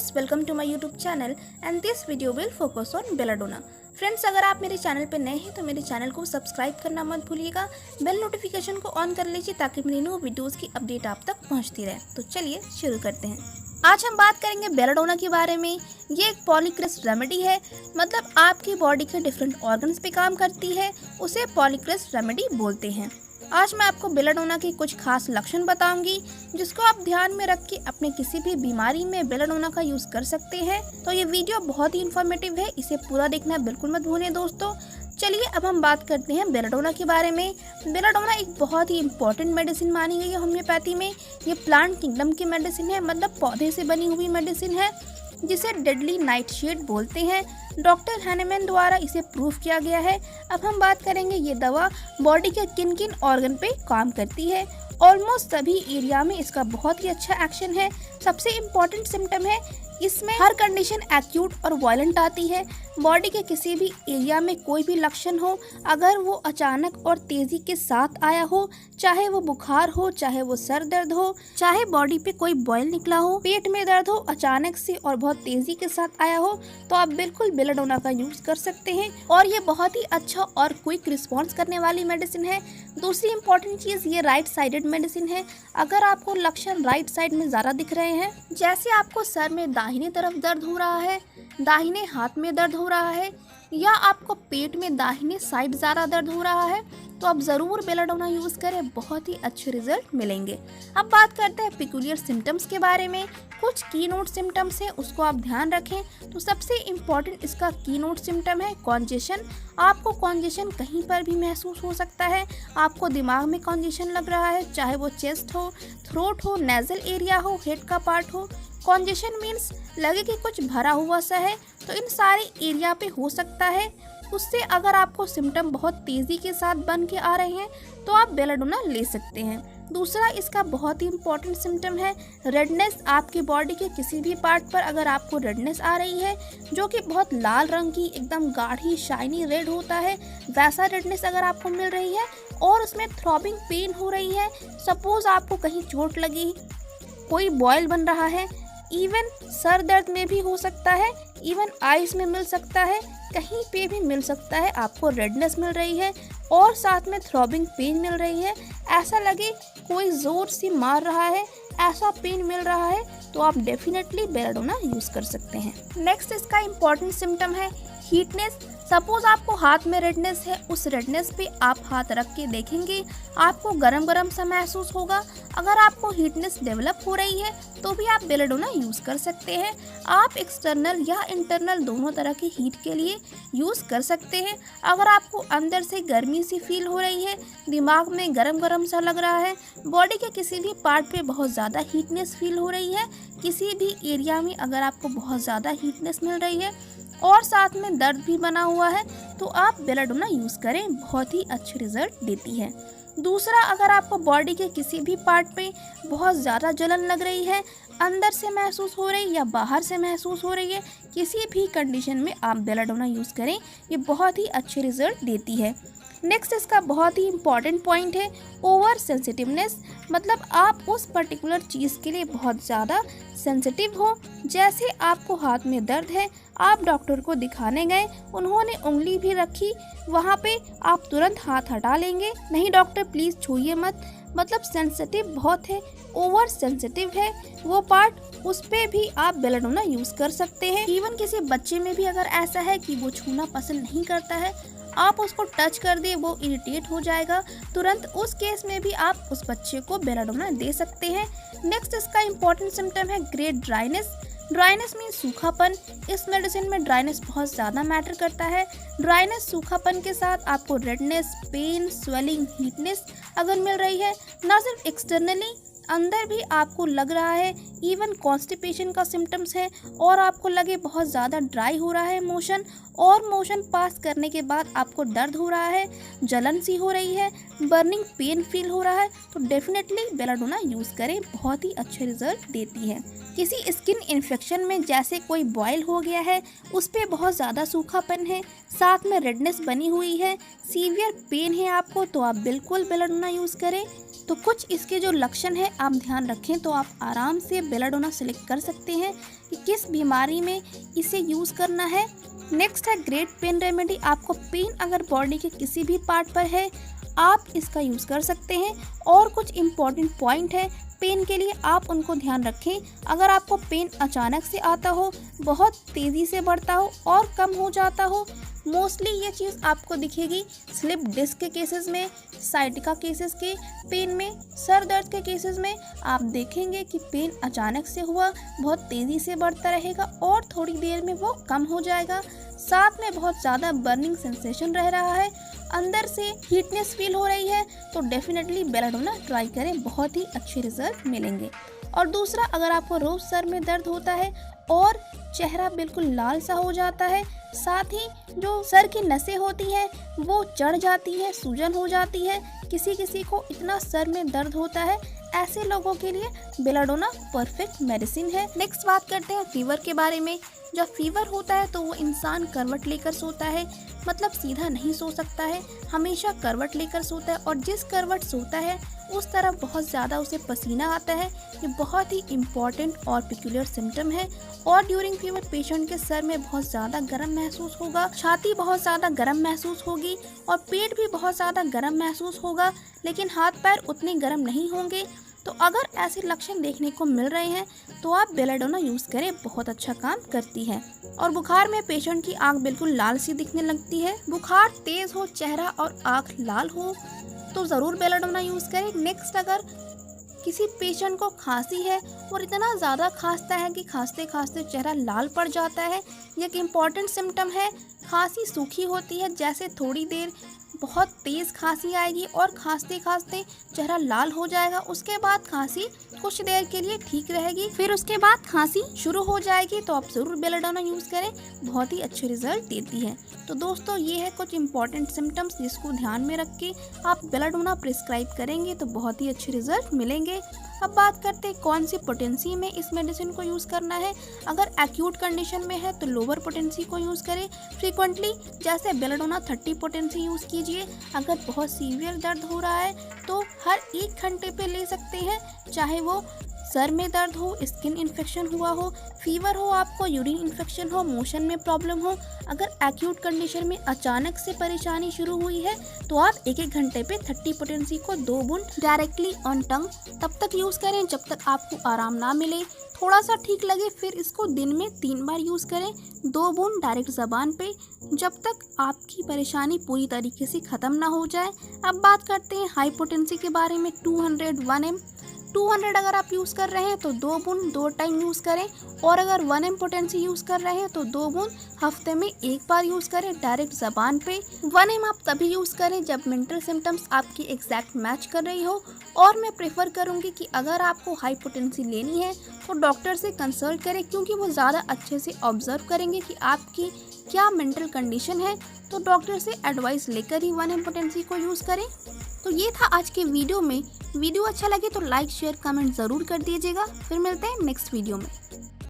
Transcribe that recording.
Friends, welcome to my YouTube channel and this video will focus on belladonna. Friends, अगर आप मेरे channel पर नए हैं तो मेरे चैनल को सब्सक्राइब करना मत भूलिएगा। बेल नोटिफिकेशन को ऑन कर लीजिए ताकि मेरी न्यू वीडियोस की अपडेट आप तक पहुंचती रहे। तो चलिए शुरू करते हैं। आज हम बात करेंगे बेलाडोना के बारे में। ये एक पॉलीक्रेस रेमेडी है, मतलब आपकी बॉडी के डिफरेंट ऑर्गन्स पे काम करती है, उसे पॉलीक्रेस रेमेडी बोलते हैं। आज मैं आपको बेलाडोना के कुछ खास लक्षण बताऊंगी जिसको आप ध्यान में रख के अपने किसी भी बीमारी में बेलाडोना का यूज कर सकते हैं। तो ये वीडियो बहुत ही इन्फॉर्मेटिव है, इसे पूरा देखना बिल्कुल मत भूलें दोस्तों। चलिए अब हम बात करते हैं बेलाडोना के बारे में। बेलाडोना एक बहुत ही इंपॉर्टेंट मेडिसिन मानी गई है होम्योपैथी में। ये प्लांट किंगडम की मेडिसिन है, मतलब पौधे से बनी हुई मेडिसिन है, जिसे डेडली नाइटशेड बोलते हैं। डॉक्टर हैनेमैन द्वारा इसे प्रूव किया गया है। अब हम बात करेंगे ये दवा बॉडी के किन किन ऑर्गन पे काम करती है। ऑलमोस्ट सभी एरिया में इसका बहुत ही अच्छा एक्शन है। सबसे इम्पोर्टेंट सिम्टम है, इसमें हर कंडीशन एक्यूट और वायलेंट आती है। बॉडी के किसी भी एरिया में कोई भी लक्षण हो, अगर वो अचानक और तेजी के साथ आया हो, चाहे वो बुखार हो, चाहे वो सर दर्द हो, चाहे बॉडी पे कोई बॉयल निकला हो, पेट में दर्द हो अचानक से और बहुत तेजी के साथ आया हो, तो आप बिल्कुल बेलाडोना का यूज कर सकते हैं। और ये बहुत ही अच्छा और क्विक रिस्पॉन्स करने वाली मेडिसिन है। दूसरी इम्पोर्टेंट चीज, ये राइट साइडेड मेडिसिन है। अगर आपको लक्षण राइट साइड में ज्यादा दिख रहे हैं, जैसे आपको सर में दाहिने तरफ दर्द हो रहा है, दाहिने हाथ में दर्द हो रहा है, या आपको पेट में दाहिने साइड ज़्यादा दर्द हो रहा है, तो आप ज़रूर बेलाडोना यूज़ करें, बहुत ही अच्छे रिजल्ट मिलेंगे। अब बात करते हैं पिकुलियर सिम्टम्स के बारे में। कुछ की नोट सिम्टम्स हैं, उसको आप ध्यान रखें। तो सबसे इम्पॉर्टेंट इसका की नोट सिम्टम है कॉन्जेशन। आपको कॉन्जेशन कहीं पर भी महसूस हो सकता है। आपको दिमाग में कॉन्जेशन लग रहा है, चाहे वो चेस्ट हो, थ्रोट हो, नेजल एरिया हो, हेड का पार्ट हो। कॉन्जेशन मीन्स लगे कि कुछ भरा हुआ सा है, तो इन सारे एरिया पे हो सकता है। उससे अगर आपको सिम्टम बहुत तेज़ी के साथ बन के आ रहे हैं तो आप बेलाडोना ले सकते हैं। दूसरा इसका बहुत ही इम्पॉर्टेंट सिम्टम है रेडनेस। आपके बॉडी के किसी भी पार्ट पर अगर आपको रेडनेस आ रही है, जो कि बहुत लाल रंग की एकदम गाढ़ी शाइनी रेड होता है, वैसा रेडनेस अगर आपको मिल रही है और उसमें थ्रॉबिंग पेन हो रही है, सपोज आपको कहीं चोट लगी, कोई बॉयल बन रहा है, इवन सर दर्द में भी हो सकता है, इवन आइज में मिल सकता है, कहीं पे भी मिल सकता है, आपको रेडनेस मिल रही है और साथ में थ्रॉबिंग पेन मिल रही है, ऐसा लगे कोई जोर से मार रहा है, ऐसा पेन मिल रहा है, तो आप डेफिनेटली बेलाडोना यूज कर सकते हैं। नेक्स्ट इसका इम्पॉर्टेंट सिम्टम है हीटनेस। सपोज आपको हाथ में रेडनेस है, उस रेडनेस पे आप हाथ रख के देखेंगे, आपको गरम गरम सा महसूस होगा। अगर आपको हीटनेस डेवलप हो रही है तो भी आप बेलाडोना यूज कर सकते हैं। आप एक्सटर्नल या इंटरनल दोनों तरह की हीट के लिए यूज कर सकते हैं। अगर आपको अंदर से गर्मी सी फील हो रही है, दिमाग में गरम गरम सा लग रहा है, बॉडी के किसी भी पार्ट पे बहुत ज़्यादा हीटनेस फील हो रही है, किसी भी एरिया में अगर आपको बहुत ज़्यादा हीटनेस मिल रही है और साथ में दर्द भी बना हुआ है, तो आप बेलाडोना यूज़ करें, बहुत ही अच्छे रिजल्ट देती है। दूसरा, अगर आपको बॉडी के किसी भी पार्ट पे बहुत ज़्यादा जलन लग रही है, अंदर से महसूस हो रही या बाहर से महसूस हो रही है, किसी भी कंडीशन में आप बेलाडोना यूज़ करें, ये बहुत ही अच्छे रिजल्ट देती है। नेक्स्ट इसका बहुत ही इम्पॉर्टेंट पॉइंट है ओवर सेंसिटिवनेस, मतलब आप उस पर्टिकुलर चीज़ के लिए बहुत ज़्यादा सेंसिटिव हो। जैसे आपको हाथ में दर्द है, आप डॉक्टर को दिखाने गए, उन्होंने उंगली भी रखी वहाँ पे, आप तुरंत हाथ हटा लेंगे, नहीं डॉक्टर प्लीज़ छूइए मत, मतलब सेंसिटिव बहुत है, ओवर सेंसिटिव है वो पार्ट, उस पे भी आप बेलाडोना यूज़ कर सकते हैं। इवन किसी बच्चे में भी अगर ऐसा है कि वो छूना पसंद नहीं करता है, आप उसको टच कर दे, वो इरिटेट हो जाएगा, तुरंत उस केस में भी आप उस बच्चे को बेलाडोना दे सकते हैं। नेक्स्ट इसका इम्पॉर्टेंट सिम्टम है ग्रेट ड्राइनेस। ड्राइनेस मीन सूखापन। इस मेडिसिन में ड्राइनेस बहुत ज़्यादा मैटर करता है। ड्राइनेस, सूखापन के साथ आपको रेडनेस, पेन, स्वेलिंग, हीटनेस अगर मिल रही है, ना सिर्फ एक्सटर्नली, अंदर भी आपको लग रहा है, इवन कॉन्स्टिपेशन का सिम्टम्स है और आपको लगे बहुत ज़्यादा ड्राई हो रहा है मोशन, और मोशन पास करने के बाद आपको दर्द हो रहा है, जलन सी हो रही है, बर्निंग पेन फील हो रहा है, तो डेफिनेटली बेलाडोना यूज़ करें, बहुत ही अच्छे रिजल्ट देती है। किसी स्किन इन्फेक्शन में जैसे कोई बॉयल हो गया है, उस पर बहुत ज़्यादा सूखापन है, साथ में रेडनेस बनी हुई है, सीवियर पेन है आपको, तो आप बिल्कुल बेलाडोना यूज़ करें। तो कुछ इसके जो लक्षण है आप ध्यान रखें तो आप आराम से बेलाडोना सेलेक्ट कर सकते हैं कि किस बीमारी में इसे यूज़ करना है। नेक्स्ट है ग्रेट पेन रेमेडी। आपको पेन अगर बॉडी के किसी भी पार्ट पर है आप इसका यूज़ कर सकते हैं। और कुछ इम्पॉर्टेंट पॉइंट है पेन के लिए, आप उनको ध्यान रखें। अगर आपको पेन अचानक से आता हो, बहुत तेज़ी से बढ़ता हो और कम हो जाता हो, मोस्टली ये चीज़ आपको दिखेगी स्लिप डिस्क के केसेस में, साइटिका केसेस के पेन में, सर दर्द के केसेस में आप देखेंगे कि पेन अचानक से हुआ, बहुत तेज़ी से बढ़ता रहेगा और थोड़ी देर में वो कम हो जाएगा। साथ में बहुत ज़्यादा बर्निंग सेंसेशन रह रहा है, अंदर से हीटनेस फील हो रही है, तो डेफिनेटली बेलाडोना ट्राई करें, बहुत ही अच्छे रिजल्ट मिलेंगे। और दूसरा, अगर आपको रोज सर में दर्द होता है और चेहरा बिल्कुल लाल सा हो जाता है, साथ ही जो सर की नसें होती हैं वो चढ़ जाती है, सूजन हो जाती है, किसी किसी को इतना सर में दर्द होता है, ऐसे लोगों के लिए बेलाडोना परफेक्ट मेडिसिन है। नेक्स्ट बात करते हैं फीवर के बारे में। जब फीवर होता है तो वो इंसान करवट लेकर सोता है, मतलब सीधा नहीं सो सकता है, हमेशा करवट लेकर सोता है और जिस करवट सोता है उस तरफ बहुत ज़्यादा उसे पसीना आता है। ये बहुत ही इम्पॉर्टेंट और पिक्यूलियर सिम्टम है। और ड्यूरिंग फीवर पेशेंट के सर में बहुत ज़्यादा गर्म महसूस होगा, छाती बहुत ज़्यादा गर्म महसूस होगी और पेट भी बहुत ज़्यादा गर्म महसूस होगा, लेकिन हाथ पैर उतने गर्म नहीं होंगे। तो अगर ऐसे लक्षण देखने को मिल रहे हैं तो आप बेलाडोना यूज़ करें, बहुत अच्छा काम करती है। और बुखार में पेशेंट की आंख बिल्कुल लाल सी दिखने लगती है, बुखार तेज़ हो, चेहरा और आंख लाल हो तो ज़रूर बेलाडोना यूज़ करें। नेक्स्ट, अगर किसी पेशेंट को खांसी है और इतना ज़्यादा खांसता है कि खांसते खांसते चेहरा लाल पड़ जाता है, ये एक इम्पॉर्टेंट सिम्टम है। खांसी सूखी होती है, जैसे थोड़ी देर बहुत तेज़ खांसी आएगी और खांसते खांसते चेहरा लाल हो जाएगा, उसके बाद खांसी कुछ देर के लिए ठीक रहेगी, फिर उसके बाद खांसी शुरू हो जाएगी, तो आप ज़रूर बेलाडोना यूज़ करें, बहुत ही अच्छे रिजल्ट देती है। तो दोस्तों ये है कुछ इंपॉर्टेंट सिम्टम्स जिसको ध्यान में रख के आप बेलाडोना प्रिस्क्राइब करेंगे तो बहुत ही अच्छे रिजल्ट मिलेंगे। अब बात करते हैं कौन सी पोटेंसी में इस मेडिसिन को यूज़ करना है। अगर एक्यूट कंडीशन में है तो लोअर पोटेंसी को यूज़ करें फ्रीक्वेंटली, जैसे बेलाडोना 30 पोटेंसी यूज़ कीजिए। अगर बहुत सीवियर दर्द हो रहा है तो हर 1 घंटे पे ले सकते हैं, चाहे वो सर में दर्द हो, स्किन इन्फेक्शन हुआ हो, फीवर हो, आपको यूरिन इन्फेक्शन हो, मोशन में प्रॉब्लम हो। अगर एक्यूट कंडीशन में अचानक से परेशानी शुरू हुई है तो आप 1-1 घंटे पे 30 पोटेंसी को 2 बूंद डायरेक्टली ऑन टंग तब तक यूज़ करें जब तक आपको आराम ना मिले, थोड़ा सा ठीक लगे, फिर इसको दिन में 3 बार यूज़ करें, 2 बूंद डायरेक्ट ज़बान पे, जब तक आपकी परेशानी पूरी तरीके से ख़त्म ना हो जाए। अब बात करते हैं हाई पोटेंसी के बारे में। 200 1M 200 अगर आप यूज़ कर रहे हैं तो 2 बूंद 2 टाइम यूज़ करें, और अगर 1M पोटेंसी यूज़ कर रहे हैं तो 2 बूंद हफ्ते में 1 बार यूज़ करें डायरेक्ट ज़बान पे। 1M आप तभी यूज़ करें जब मेंटल सिम्टम्स आपकी एग्जैक्ट मैच कर रही हो, और मैं प्रेफर करूँगी कि अगर आपको हाई पोटेंसी लेनी है तो डॉक्टर से कंसल्ट करें, क्योंकि वो ज़्यादा अच्छे से ऑब्जर्व करेंगे कि आपकी क्या मेंटल कंडीशन है, तो डॉक्टर से एडवाइस लेकर ही 1M पोटेंसी को यूज़ करें। तो ये था आज के वीडियो में। वीडियो अच्छा लगे तो लाइक शेयर कमेंट ज़रूर कर दीजिएगा। फिर मिलते हैं नेक्स्ट वीडियो में।